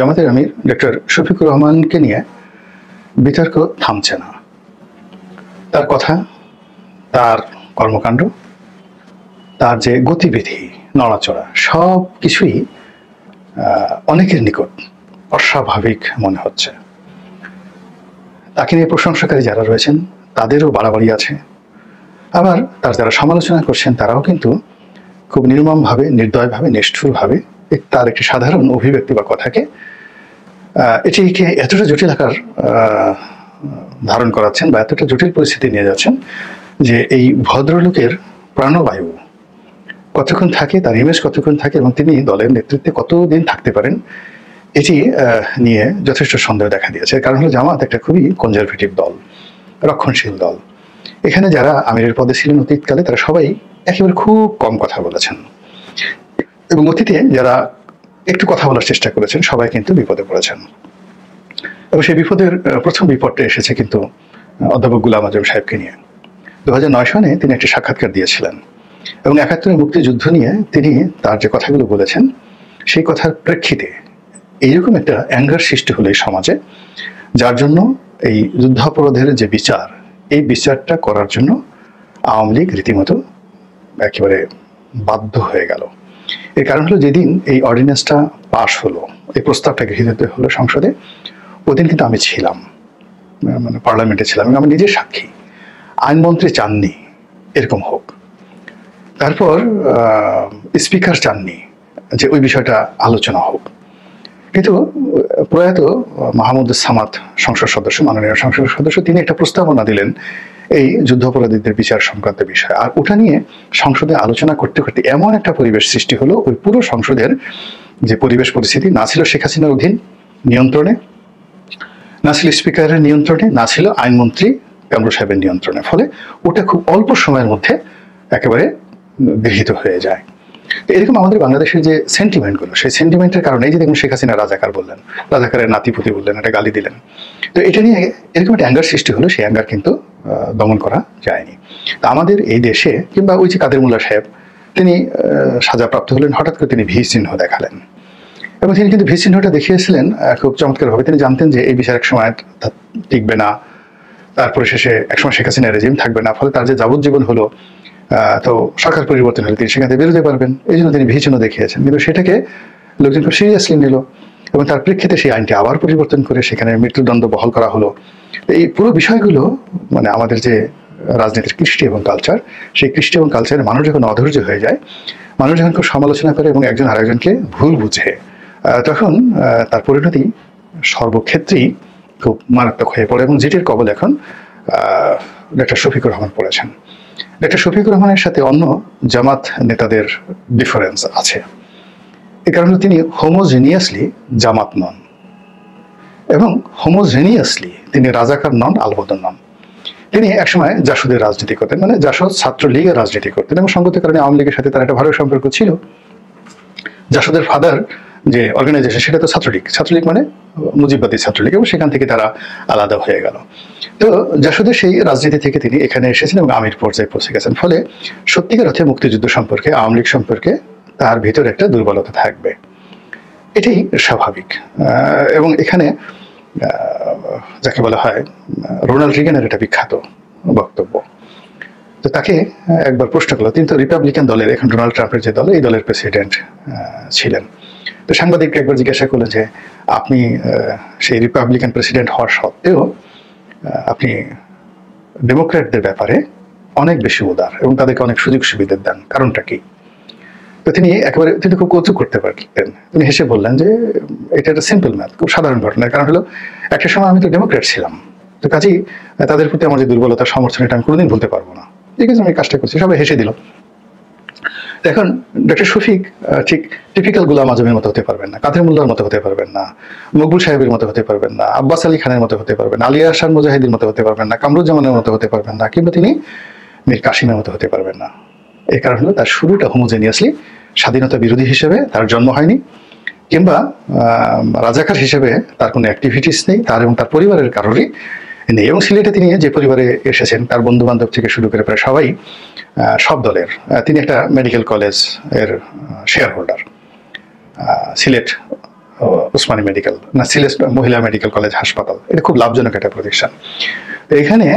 জামাতের আমির ডক্টর শফিকুর রহমানকে নিয়ে বিতর্ক থামছে না। তার কথা, তার কর্মকাণ্ড, তার যে গতিবিধি, নড়াচড়া, সব কিছুই অনেকের নিকট অস্বাভাবিক মনে হচ্ছে। তাকে নিয়ে প্রশংসাকারী যারা রয়েছেন তাদেরও বাড়াবাড়ি আছে, আবার তার যারা সমালোচনা করছেন তারাও কিন্তু খুব নির্মমভাবে, নির্দয়ভাবে, নিষ্ঠুরভাবে তার একটি সাধারণ অভিব্যক্তি বা কথাকে এটিকে এতটা জটিল আকার ধারণ করাচ্ছেন বা এতটা জটিল পরিস্থিতি নিয়ে যাচ্ছেন যে এই ভদ্রলোকের প্রাণবায়ু কতক্ষণ থাকে, তার ইমেজ কতক্ষণ থাকে এবং তিনি দলের নেতৃত্বে কতদিন থাকতে পারেন, এটি নিয়ে যথেষ্ট সন্দেহ দেখা দিয়েছে। কারণ হলো জামাত একটা খুবই কনজারভেটিভ দল, রক্ষণশীল দল। এখানে যারা আমিরের পদে ছিলেন অতীতকালে তারা সবাই একেবারে খুব কম কথা বলেছেন, এবং অতীতে যারা একটু কথা বলার চেষ্টা করেছেন সবাই কিন্তু বিপদে পড়েছেন। এবং সেই বিপদের প্রথম বিপদটা এসেছে কিন্তু অধ্যাপক গুলাম আজম সাহেবকে নিয়ে। 2009 সনে তিনি একটি সাক্ষাৎকার দিয়েছিলেন এবং 71-এর মুক্তিযুদ্ধ নিয়ে তিনি তার যে কথাগুলো বলেছেন সেই কথার প্রেক্ষিতে এইরকম একটা অ্যাঙ্গার সৃষ্টি হলো এই সমাজে, যার জন্য এই যুদ্ধাপরাধের যে বিচার, এই বিচারটা করার জন্য আওয়ামী লীগ রীতিমতো একেবারে বাধ্য হয়ে গেল। এর কারণ হলো যেদিন এই অর্ডিন্যান্সটা পাশ হলো, এই প্রস্তাবটা গৃহীত হলো সংসদে, ওদিন কিন্তু আমি ছিলাম, মানে পার্লামেন্টে ছিলাম এবং আমি নিজে সাক্ষী। আইনমন্ত্রী চাননি এরকম হোক, তারপর স্পিকার চাননি যে ওই বিষয়টা আলোচনা হোক, কিন্তু প্রয়াত মাহমুদ সামাদ সংসদ সদস্য, মাননীয় সংসদ সদস্য, তিনি একটা প্রস্তাবনা দিলেন এই যুদ্ধাপরাধীদের বিচার সংক্রান্ত বিষয়। আর ওটা নিয়ে সংসদে আলোচনা করতে করতে এমন একটা পরিবেশ সৃষ্টি হলো, ওই পুরো সংসদের যে পরিবেশ পরিস্থিতি না ছিল শেখ হাসিনার অধীন নিয়ন্ত্রণে, না ছিল স্পিকারের নিয়ন্ত্রণে, না ছিল আইনমন্ত্রী কামরুল সাহেবের নিয়ন্ত্রণে, ফলে ওটা খুব অল্প সময়ের মধ্যে একেবারে গৃহীত হয়ে যায়। এরকম আমাদের বাংলাদেশের যে সেন্টিমেন্টগুলো, সেই সেন্টিমেন্টের কারণে এই যে দেখুন শেখ হাসিনা রাজাকার বললেন, রাজাকারের নাতিপুতি বললেন, একটা গালি দিলেন, তো এটা নিয়ে এরকম একটা অ্যাঙ্গার সৃষ্টি হলো, সেই অ্যাঙ্গার কিন্তু দমন করা যায়নি। তা আমাদের এই দেশে, কিংবা ওই যে কাদের মোল্লা সাহেব, তিনি সাজাপ্রাপ্ত হলেন, হঠাৎ করে তিনি ভি চিহ্ন দেখালেন এবং তিনি কিন্তু ভি চিহ্নটা দেখিয়েছিলেন খুব চমৎকারভাবে। তিনি জানতেন যে এই বিচার এক সময় টিকবে না, তারপরে শেষে একসময় শেখ হাসিনা রেজিম থাকবে না, ফলে তার যে যাবজ্জীবন হলো, তো সরকার পরিবর্তন হলে তিনি সেখান থেকে বেরোতে পারবেন, এই জন্য তিনি ভি চিহ্ন দেখিয়েছেন। কিন্তু সেটাকে লোকজন খুব সিরিয়াসলি নিল এবং তার প্রেক্ষিতে সেই আইনটি আবার পরিবর্তন করে সেখানে মৃত্যুদণ্ড বহাল করা হলো। এই পুরো বিষয়গুলো মানে আমাদের যে রাজনীতির কৃষ্টি এবং কালচার, সেই কৃষ্টি এবং কালচারে মানুষ যখন অধৈর্য হয়ে যায়, মানুষ যখন খুব সমালোচনা করে এবং একজন আরেকজনকে ভুল বুঝে, তখন তার পরিণতি সর্বক্ষেত্রেই খুব মারাত্মক হয়ে পড়ে এবং যেটির কবল এখন ডক্টর শফিকুর রহমান পড়েছেন। ডক্টর শফিকুর রহমানের সাথে অন্য জামাত নেতাদের ডিফারেন্স আছে, এই কারণে তিনি হোমোজেনিয়াসলি জামাত নন এবং হোমোজেনিয়াসলি তিনি রাজাকার নন, আলবদর নন। তিনি একসময় জাসদের রাজনীতি করতেন, মানে জাসদ ছাত্রলীগের রাজনীতি করতেন এবং সঙ্গত কারণে আওয়ামী লীগের সাথে তার একটা ভালো সম্পর্ক ছিল। জাসদের ফাদার যে অর্গানাইজেশন সেটা তো ছাত্রলীগ, ছাত্রলীগ মানে মুজিববাদী ছাত্রলীগ, এবং সেখান থেকে তারা আলাদা হয়ে গেল। তো জাসদের সেই রাজনীতি থেকে তিনি এখানে এসেছেন এবং আমির পর্যায়ে পৌঁছে গেছেন, ফলে সত্যিকার অর্থে মুক্তিযুদ্ধ সম্পর্কে, আওয়ামী লীগ সম্পর্কে তার ভিতরে একটা দুর্বলতা থাকবে, এটাই স্বাভাবিক। এবং এখানে যাকে বলা হয় রোনাল্ড রিগানের একটা বিখ্যাত বক্তব্য, তো তাকে একবার প্রশ্ন করলো, তিনি তো রিপাবলিকান দলের, এখন ডোনাল্ড ট্রাম্পের যে দল, এই দলের প্রেসিডেন্ট ছিলেন। তো সাংবাদিককে একবার জিজ্ঞাসা করলেন যে আপনি সেই রিপাবলিকান প্রেসিডেন্ট হওয়ার সত্ত্বেও আপনি ডেমোক্র্যাটদের ব্যাপারে অনেক বেশি উদার এবং তাদেরকে অনেক সুযোগ সুবিধা দেন, কারণটা কি? তো তিনি খুব কৌতুক করতে পারতেন। তিনি হেসে বললেন যে এটা একটা সিম্পল ম্যাথ, খুব সাধারণ ঘটনা। কারণ হলো একটা সময় আমি তো ডেমোক্র্যাট ছিলাম, তো কাজেই তাদের প্রতি আমার যে দুর্বলতা, সমর্থন, এটা আমি কোনোদিন ভুলতে পারবো না, ঠিক আছে, আমি কাজটা করছি। সবাই হেসে দিল। এখন ডক্টর শফিক ঠিক টিপিক্যাল গুলাম আজমের মতো হতে পারবেন না, কাদের মোল্লার মতো হতে পারবেন না, মকবুল সাহেবের মতো হতে পারবেন না, আব্বাস আলী খানের মতো হতে পারবেন না, আলিয়া আহসান মুজাহিদের মতো হতে পারবেন না, কামরুজ্জামানের মতো হতে পারবেন না, কিংবা তিনি মীর কাসিমের মতো হতে পারবেন না। এই কারণ হলো তার শুরুটা হোমোজেনিয়াসলি স্বাধীনতা বিরোধী হিসেবে তার জন্ম হয়নি, কিংবা রাজাকার হিসেবে তার কোনো অ্যাক্টিভিটিস নেই, তার এবং তার পরিবারের কারোরই নেই। এবং সিলেটে তিনি যে পরিবারে এসেছেন, তার বন্ধু বান্ধব থেকে শুরু করে প্রায় সবাই সব দলের। তিনি একটা মেডিকেল কলেজ এর share holder, Sylhet Osmani medical না সিলেট মহিলা মেডিকেল কলেজ হাসপাতাল, এটা খুব লাভজনক একটা প্রতিষ্ঠান। তো এখানে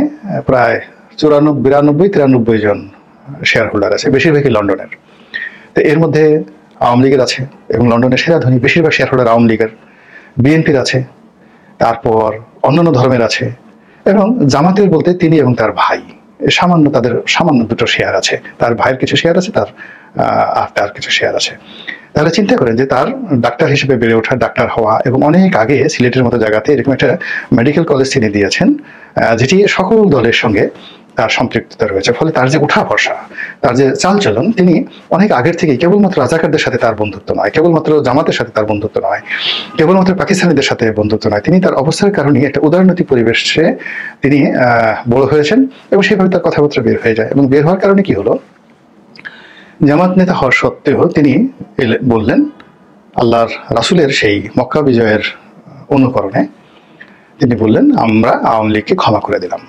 প্রায় 92, 93 জন শেয়ার হোল্ডার আছে, বেশিরভাগই লন্ডনের। তো এর মধ্যে আওয়ামী লীগের আছে, এবং লন্ডনের সেরা ধনী বেশিরভাগ শেয়ার হোল্ডার আওয়ামী লীগের, বিএনপির আছে, তারপর অন্যান্য ধর্মের আছে, এবং জামাতের বলতে তিনি এবং তার ভাই সামান্য, তাদের সামান্য দুটো শেয়ার আছে, তার ভাইয়ের কিছু শেয়ার আছে, তার কিছু শেয়ার আছে। তাহলে চিন্তা করেন যে তার ডাক্তার হিসেবে বেড়ে ওঠা, ডাক্তার হওয়া, এবং অনেক আগে সিলেটের মতো জায়গাতে এরকম একটা মেডিকেল কলেজ তিনি দিয়েছেন, যেটি সকল দলের সঙ্গে তার সম্পৃক্ততা রয়েছে। ফলে তার যে উঠা বসা, তার যে চালচলন, তিনি অনেক আগের থেকেই কেবলমাত্র রাজাকারদের সাথে তার বন্ধুত্ব নয়, কেবলমাত্র জামাতের সাথে তার বন্ধুত্ব নয়, কেবলমাত্র পাকিস্তানিদের সাথে বন্ধুত্ব নয়, তিনি তার অবস্থার কারণে একটা উদারনৈতিক পরিবেশে তিনি বড় হয়েছেন, এবং সেভাবে তার কথাবার্তা বের হয়ে যায়। এবং বের হওয়ার কারণে কি হলো, জামাত নেতা হওয়ার সত্ত্বেও তিনি বললেন আল্লাহর রাসূলের সেই মক্কা বিজয়ের অনুকরণে তিনি বললেন, আমরা আওয়ামী লীগকে ক্ষমা করে দিলাম।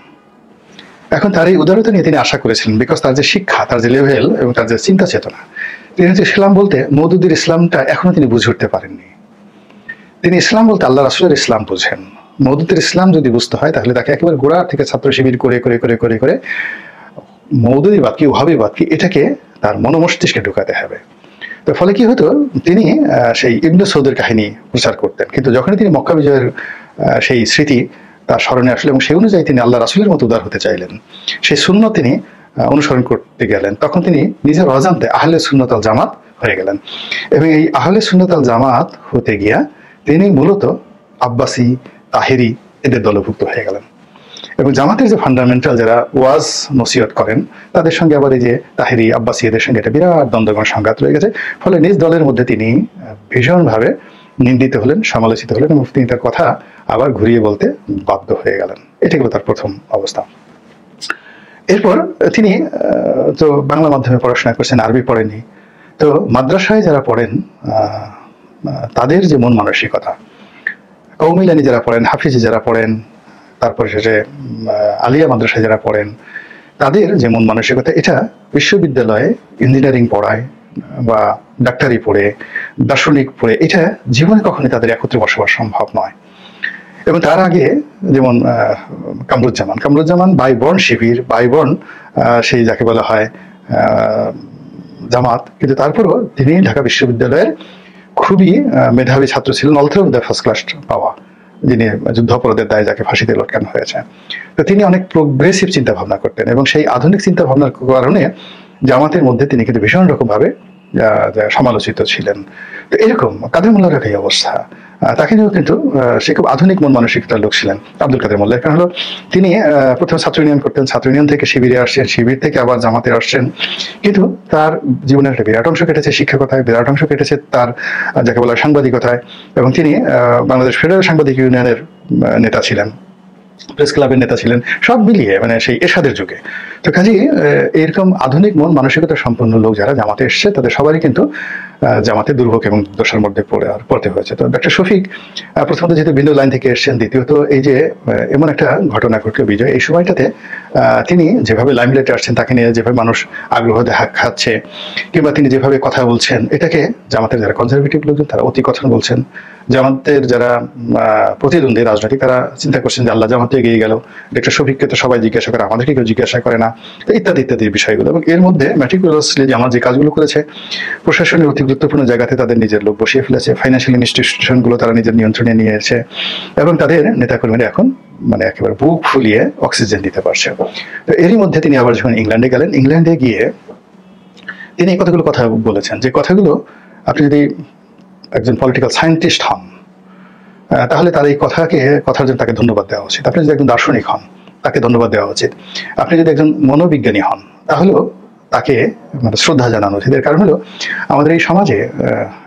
এখন তার এই উদারতা নিয়ে তিনি আশা করেছিলেন, বিকজ তার যে শিক্ষা, তার যে লেভেল, এবং তার যে চিন্তা চেতনা, তিনি হচ্ছে ইসলাম বলতে মওদুদির ইসলামটা এখনো তিনি বুঝে উঠতে পারেননি। তিনি ইসলাম বলতে আল্লাহ রাসূলের ইসলাম বুঝেন। মওদুদের ইসলাম যদি বুঝতে হয়, তাহলে তাকে একেবারে গোড়া থেকে ছাত্র শিবির করে করে করে করে করে মওদুদিবাদ কি, ওহাবিবাদ কি, এটাকে তার মনোমস্তিষ্কে ঢুকাতে হবে। তো ফলে কি হতো, তিনি সেই ইবনে সৌদের কাহিনী প্রচার করতেন, কিন্তু যখনই তিনি মক্কা বিজয়ের সেই স্মৃতি তার স্মরণে আসলে, এবং সেই অনুযায়ী তিনি আল্লাহ রাসূলের মতো উদার হতে চাইলেন, সেই সুন্নত তিনি অনুসরণ করতে গেলেন, তখন তিনি নিজের অজান্তে আহলে সুন্নাত আল জামাত হয়ে গেলেন। এবং এই আহলে সুন্নাত আল জামাত হতে গিয়া তিনি মূলত আব্বাসি, তাহেরি এদের দলভুক্ত হয়ে গেলেন। এবং জামাতের যে ফান্ডামেন্টাল যারা ওয়াজ নসিহত করেন, তাদের সঙ্গে আবার এই যে তাহেরি, আব্বাসি এদের সঙ্গে একটা বিরাট দ্বন্দ্ব এবং সংঘাত রয়ে গেছে। ফলে নিজ দলের মধ্যে তিনি ভীষণভাবে নিন্দিত হলেন, সমালোচিত হলেন, এবং তিনি তার কথা আবার ঘুরিয়ে বলতে বাধ্য হয়ে গেলেন। এটি হলো তার প্রথম অবস্থা। এরপর তিনি তো বাংলা মাধ্যমে পড়াশোনা করছেন, আরবি পড়েননি। তো মাদ্রাসায় যারা পড়েন তাদের যে মন মানসিকতা, কওমিলানি যারা পড়েন, হাফিজি যারা পড়েন, তারপরে শেষে আলিয়া মাদ্রাসায় যারা পড়েন, তাদের যে মন মানসিকতা, এটা বিশ্ববিদ্যালয়ে ইঞ্জিনিয়ারিং পড়ায় বা ডাক্তারি পড়ে, দার্শনিক পড়ে, এটা জীবনে কখনোই তাদের একত্রে বসবাস সম্ভব নয়। এবং তার আগে যেমন কামরুজ্জামান বাই বর্ণ শিবির, বাই বর্ণ সেই যাকে বলা হয় জামাত, কিন্তু তারপরও তিনি ঢাকা বিশ্ববিদ্যালয়ের খুবই মেধাবী ছাত্র ছিলেন, all through the first class পাওয়া, যিনি যুদ্ধাপরাধের দায়ে যাকে ফাঁসিতে লটকানো হয়েছে। তো তিনি অনেক প্রোগ্রেসিভ চিন্তা ভাবনা করতেন, এবং সেই আধুনিক চিন্তা ভাবনার কারণে জামাতের মধ্যে তিনি কিন্তু ভীষণ রকম ভাবে সমালোচিত ছিলেন। তো এরকম কাদের মোল্লার এই অবস্থা, তাকে নিয়েও কিন্তু সে খুব আধুনিক মন মানসিকতার লোক ছিলেন আব্দুল কাদের মোল্লা। কারণ হলো তিনি প্রথমে ছাত্র ইউনিয়ন করতেন, ছাত্র ইউনিয়ন থেকে শিবিরে আসছেন, শিবির থেকে আবার জামাতে আসছেন, কিন্তু তার জীবনের একটা বিরাট অংশ কেটেছে শিক্ষকতায়, বিরাট অংশ কেটেছে তার যাকে বলা সাংবাদিকতায়, এবং তিনি বাংলাদেশ ফেডারেল সাংবাদিক ইউনিয়নের নেতা ছিলেন, প্রেস ক্লাবের নেতা ছিলেন, সব মিলিয়ে মানে সেই এরশাদের যুগে। তো কাজেই এরকম আধুনিক মন মানসিকতা সম্পন্ন লোক যারা জামাতে এসছে, তাদের সবারই কিন্তু জামাতে দুর্ভোগ এবং দোষার মধ্যে পড়তে হয়েছে। তো ডক্টর শফিক প্রথমত যেহেতু ভিন্ন লাইন থেকে এসছেন, দ্বিতীয়ত এই যে এমন একটা ঘটনা ঘটল বিজয়, এই সময়টাতে তিনি যেভাবে লাইমলাইটে আসছেন, তাকে নিয়ে যেভাবে মানুষ আগ্রহ দেখাচ্ছে, কিংবা তিনি যেভাবে কথা বলছেন, এটাকে জামাতের যারা কনজারভেটিভ লোকজন তারা অতি কথন বলছেন। জামাতের যারা প্রতিদ্বন্দ্বী রাজনৈতিক, তারা চিন্তা করছেন যে আল্লাহ জামাতে এগিয়ে গেল, ডক্টর শফিককে তো সবাই জিজ্ঞাসা করে, আমাদেরকে কেউ জিজ্ঞাসা করে না, ইত্যাদি ইত্যাদি বিষয়গুলো। এবং এর মধ্যে ম্যাটিকুলাসলি জামাত যে কাজগুলো করেছে, প্রশাসনের অতি গুরুত্বপূর্ণ জায়গাতে তাদের নিজের লোক বসিয়ে ফেলেছে, ফাইন্যান্সিয়াল ইনস্টিটিউশনগুলো তারা নিজের নিয়ন্ত্রণে নিয়েছে, এবং তাদের নেতাকর্মীরা এখন মানে একেবারে বুক ফুলিয়ে অক্সিজেন দিতে পারছে। তো এরই মধ্যে তিনি আবার যখন ইংল্যান্ডে গেলেন, ইংল্যান্ডে গিয়ে তিনি এই কতগুলো কথা বলেছেন, যে কথাগুলো আপনি যদি একজন পলিটিক্যাল সায়েন্টিস্ট হন, তাহলে তার এই কথার জন্য তাকে ধন্যবাদ দেওয়া উচিত। আপনি যদি একজন দার্শনিক হন, তাকে ধন্যবাদ দেওয়া উচিত। আপনি যদি একজন মনোবিজ্ঞানী হন, তাহলেও তাকে মানে শ্রদ্ধা জানানো উচিত। এর কারণ হলো আমাদের এই সমাজে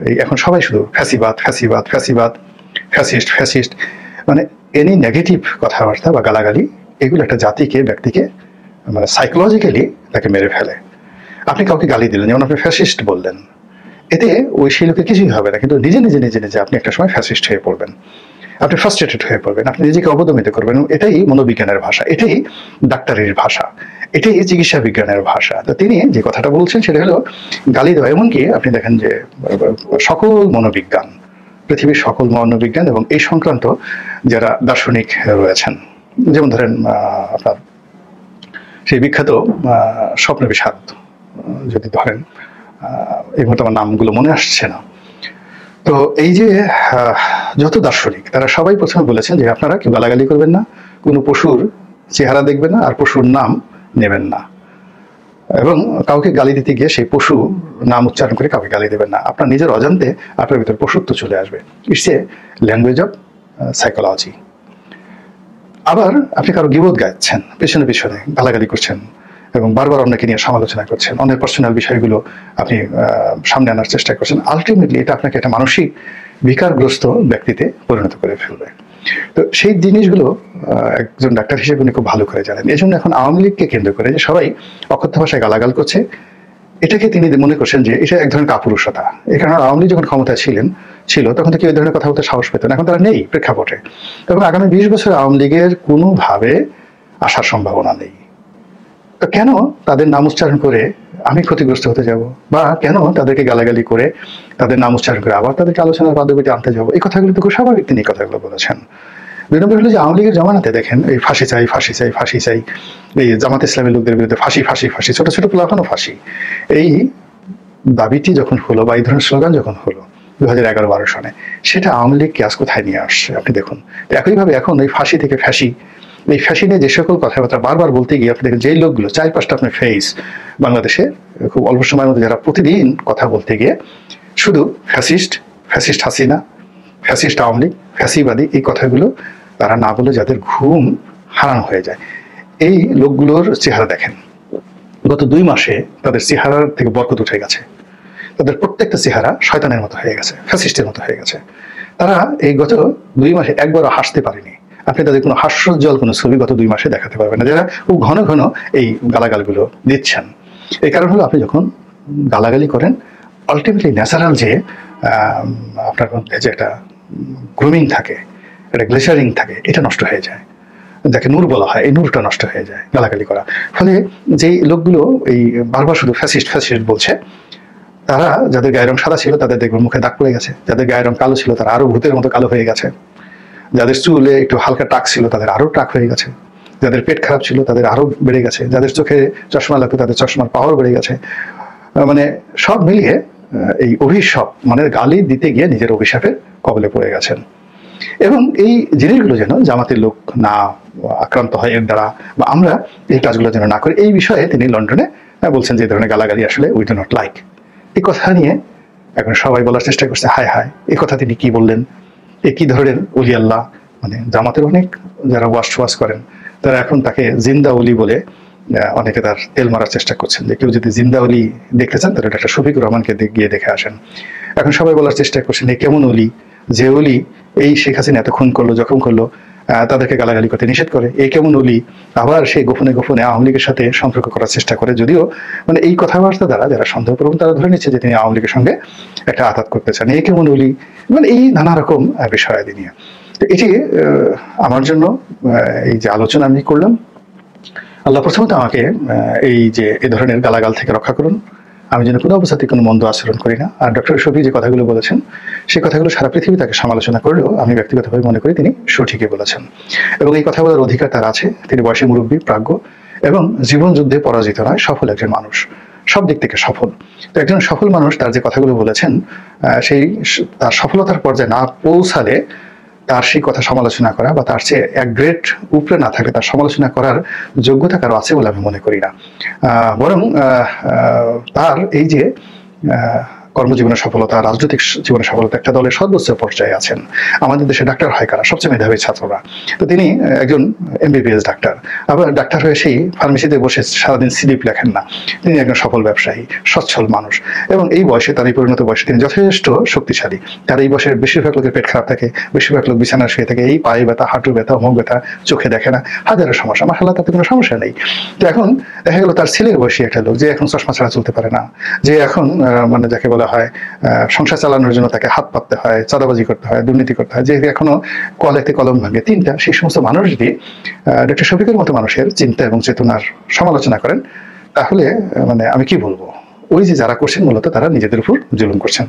এই এখন সবাই শুধু ফ্যাসিবাদ ফ্যাসিবাদ ফ্যাসিবাদ, ফ্যাসিস্ট ফ্যাসিস্ট, মানে এনি নেগেটিভ কথাবার্তা বা গালাগালি, এগুলো একটা জাতিকে, ব্যক্তিকে মানে সাইকোলজিক্যালি তাকে মেরে ফেলে। আপনি কাউকে গালি দিলেন, যেমন আপনি ফ্যাসিস্ট বললেন, এতে ওই সেই লোকের কিছুই হবে না, কিন্তু নিজে নিজে নিজে নিজে আপনি একটা সময় ফ্যাসিস্ট হয়ে পড়বেন, আপনি ফ্রাস্ট্রেটেড হয়ে পড়বেন, আপনি নিজেকে অবদমিত করবেন। এটাই মনোবিজ্ঞানের ভাষা, এটাই ডাক্তারের ভাষা, এটাই চিকিৎসা বিজ্ঞানের ভাষা। তো তিনি যে কথাটা বলছেন সেটা হলো গালি দেওয়া। এমনকি আপনি দেখেন যে সকল মনোবিজ্ঞান, পৃথিবীর সকল মনোবিজ্ঞান এবং এই সংক্রান্ত যারা দার্শনিক রয়েছেন, যেমন ধরেন আপনার সেই বিখ্যাত স্বপ্ন বিষাদ, যদি ধরেন এই মুহূর্তে আমার নামগুলো মনে আসছে না। তো এই যে যত দার্শনিক তারা সবাই প্রথমে বলেছেন যে আপনারা কেউ গালাগালি করবেন না, কোনো পশুর চেহারা দেখবেন না, আর পশুর নাম নেবেন না, এবং কাউকে গালি দিতে গিয়ে সেই পশু নাম উচ্চারণ করে কাউকে গালি দেবেন না। আপনার নিজের অজান্তে আপনার ভিতরে পশুত্ব চলে আসবে। It's a language of psychology. আবার আপনি কারো গীবত গাইছেন, পেছনে পেছনে গালাগালি করছেন এবং বারবার অন্যকে নিয়ে সমালোচনা করছেন, অন্যের পার্সোনাল বিষয়গুলো আপনি সামনে আনার চেষ্টা করছেন, আলটিমেটলি এটা আপনাকে একটা মানসিক বিকারগ্রস্ত ব্যক্তিতে পরিণত করে ফেলবে। তো সেই জিনিসগুলো একজন ডাক্তার হিসেবে উনি খুব ভালো করে জানেন। এই জন্য এখন আওয়ামী লীগকে কেন্দ্র করে যে সবাই অকথ্য ভাষায় গালাগাল করছে, এটাকে তিনি মনে করছেন যে এটা এক ধরনের কাপুরুষতা। এই কারণে আওয়ামী লীগ যখন ক্ষমতায় ছিল তখন তো কেউ এই ধরনের কথা বলতে সাহস পেত না, এখন তারা নেই প্রেক্ষাপটে। এবং আগামী 20 বছর আওয়ামী লীগের কোনোভাবে আসার সম্ভাবনা নেই। তো কেন তাদের নাম উচ্চারণ করে আমি ক্ষতিগ্রস্ত হতে যাব, বা কেন তাদেরকে গালাগালি করে তাদের নাম উচ্চারণ করে আবার তাদেরকে আলোচনার পদ্ধতিতে আনতে যাবো? এই কথাগুলো তো খুব স্বাভাবিক তিনি এই কথাগুলো বলেছেন। 2 নম্বর হলো যে আওয়ামী লীগের জমানাতে দেখেন এই ফাঁসি চাই ফাঁসি চাই ফাঁসি চাই, এই জামাত ইসলামী লোকদের বিরুদ্ধে ফাঁসি ফাঁসি ফাঁসি, ছোট ছোট পোলাপানও ফাঁসি, এই দাবিটি যখন হলো বা এই ধরনের স্লোগান যখন হলো 2011-12 সনে, সেটা আওয়ামী লীগকে আজ কোথায় নিয়ে আসছে আপনি দেখুন। একইভাবে এখন এই ফাঁসি থেকে ফ্যাসি, এই ফ্যাসি নিয়ে যে সকল কথাবার্তা বারবার বলতে গিয়ে আপনি দেখেন যেই লোকগুলো 4-5টা আপনার ফেস বাংলাদেশে খুব অল্প সময়ের মধ্যে যারা প্রতিদিন কথা বলতে গিয়ে শুধু fascist, fascist Hasina, fascist Awami League, ফ্যাসিবাদী, এই কথাগুলো তারা না বলে যাদের ঘুম হারাম হয়ে যায়, এই লোকগুলোর চেহারা দেখেন। গত 2 মাসে তাদের চেহারার থেকে বরকত উঠে গেছে, তাদের প্রত্যেকটা চেহারা শয়তানের মতো হয়ে গেছে, ফ্যাসিস্টের মতো হয়ে গেছে। তারা এই গত 2 মাসে একবারও হাসতে পারেনি। আপনি তাদের কোনো হাস্যোজ্জ্বল কোনো ছবি গত 2 মাসে দেখাতে পারবেন না, যারা খুব ঘন ঘন এই গালাগালগুলো দিচ্ছেন। এই কারণ হলো আপনি যখন গালাগালি করেন, আলটিমেটলি ন্যাচারাল যে আপনার মধ্যে যে একটা গ্রুমিং থাকে, একটা গ্লেচারিং থাকে, এটা নষ্ট হয়ে যায়, যাকে নূর বলা হয়, এই নূরটা নষ্ট হয়ে যায় গালাগালি করা। ফলে যেই লোকগুলো এই বারবার শুধু ফ্যাসিস্ট ফ্যাসিস্ট বলছে, তারা যাদের গায়ের রং সাদা ছিল তাদের দেখবেন মুখে দাগ পড়ে গেছে, যাদের গায়ের রং কালো ছিল তারা আরো ভূতের মতো কালো হয়ে গেছে, যাদের চুলে একটু হালকা টাক ছিল তাদের আরো টাক হয়ে গেছে, যাদের পেট খারাপ ছিল তাদের আরো বেড়ে গেছে, যাদের চোখে চশমা লাগতো তাদের চশমার পাওয়ার বেড়ে গেছে। মানে সব মিলিয়ে এই অভিশাপ, মানে গালি দিতে গিয়ে নিজের অভিশাপের কবলে পড়ে গেছেন। এবং এই জিনিসগুলো যেন জামাতের লোক না আক্রান্ত হয় এর দ্বারা, বা আমরা এই কাজগুলো যেন না করি, এই বিষয়ে তিনি লন্ডনে বলছেন যে এই ধরনের গালাগালি আসলে উই ডু নট লাইক। এই কথা নিয়ে এখন সবাই বলার চেষ্টা করছে হায় হায়, এই কথা তিনি কি বললেন, এ কি ধরনের অলি আল্লাহ। মানে জামাতের অনেক যারা ওয়াশ করেন তারা এখন তাকে জিন্দা অলি বলে অনেকে তার তেল মারার চেষ্টা করছেন, যে কেউ যদি জিন্দা অলি দেখতে চান তাহলে একটা শফিকুর রহমানকে গিয়ে দেখে আসেন। এখন সবাই বলার চেষ্টা করছেন এই কেমন অলি, যে অলি এই শেখ হাসিনা এত খুন করলো, জখম করলো, তাদেরকে গালাগালি করতে নিষেধ করে, এই কেমন অলি আবার সেই গোপনে গোপনে আওয়ামী লীগের সাথে সম্পর্ক করার চেষ্টা করে। যদিও মানে এই কথাবার্তা দ্বারা যারা সন্দেহ করবেন তারা ধরে নিচ্ছে যে তিনি আওয়ামী লীগের সঙ্গে একটা আঘাত করতে চান, এই কেমন অলি, মানে এই নানা রকম বিষয়াদি নিয়ে। তো এটি আমার জন্য এই যে আলোচনা আমি করলাম, আল্লাহ প্রথমত আমাকে এই যে এ ধরনের গালাগাল থেকে রক্ষা করুন, আমি যেন কোনো অবস্থাতে কোনো মন্দ আচরণ করি না। আর ডক্টর শফি যে কথাগুলো বলেছেন সেই কথাগুলো সারা পৃথিবী তাকে সমালোচনা করলেও আমি ব্যক্তিগতভাবে মনে করি তিনি সঠিকই বলেছেন, এবং এই কথা বলার অধিকার তার আছে। তিনি বয়সে মুরব্বী, প্রাজ্ঞ এবং জীবন যুদ্ধে পরাজিত নয়, সফল একজন মানুষ, সব দিক থেকে সফল। তো একজন সফল মানুষ তার যে কথাগুলো বলেছেন সেই তার সফলতার পর্যায়ে না পৌঁছালে তার সেই কথা সমালোচনা করা বা তার চেয়ে এক গ্রেড উপরে না থাকলে তার সমালোচনা করার যোগ্যতা কারো আছে বলে আমি মনে করি না। বরং তার এই যে কর্মজীবনের সফলতা, রাজনৈতিক জীবনের সফলতা, একটা দলের সর্বোচ্চ পর্যায়ে আছেন। আমাদের দেশে ডাক্তার হয় কারা? সবচেয়ে মেধাবী ছাত্ররা। তো তিনি একজন MBBS ডাক্তার, আবার ডাক্তার হয়ে সেই ফার্মেসিতে বসে সারাদিন স্লিপ লেখেন না। তিনি একজন সফল ব্যবসায়ী, সচ্ছল মানুষ, এবং এই বয়সে, তার এই পরিণত বয়সে তিনি যথেষ্ট শক্তিশালী। তার এই বয়সের বেশিরভাগ লোকের পেট খারাপ থাকে, বেশিরভাগ লোক বিছানায় শুয়ে থাকে, এই পায়ে ব্যথা, হাঁটু ব্যথা, অমুক ব্যথা, চোখে দেখে না, হাজারো সমস্যা। মাশাআল্লাহ তাতে কোনো সমস্যা নেই। তো এখন দেখা গেল তার ছেলের বয়সী একটা লোক, যে এখন চশমা ছাড়া চলতে পারে না, যে এখন মানে যাকে বলা হয় সংসার চালানোর জন্য তাকে হাত পাততে হয়, চাঁদাবাজি করতে হয়, দুর্নীতি করতে হয়, যে এখনো কলেতে কলম ভাঙে, তিনটা, সেই সমস্ত মানুষ যদি ডক্টর শফিকের মতো মানুষের চিন্তা এবং চেতনার সমালোচনা করেন, তাহলে মানে আমি কি বলবো, ওই যে যারা করছেন মূলত তারা নিজেদের উপর জুলুম করছেন।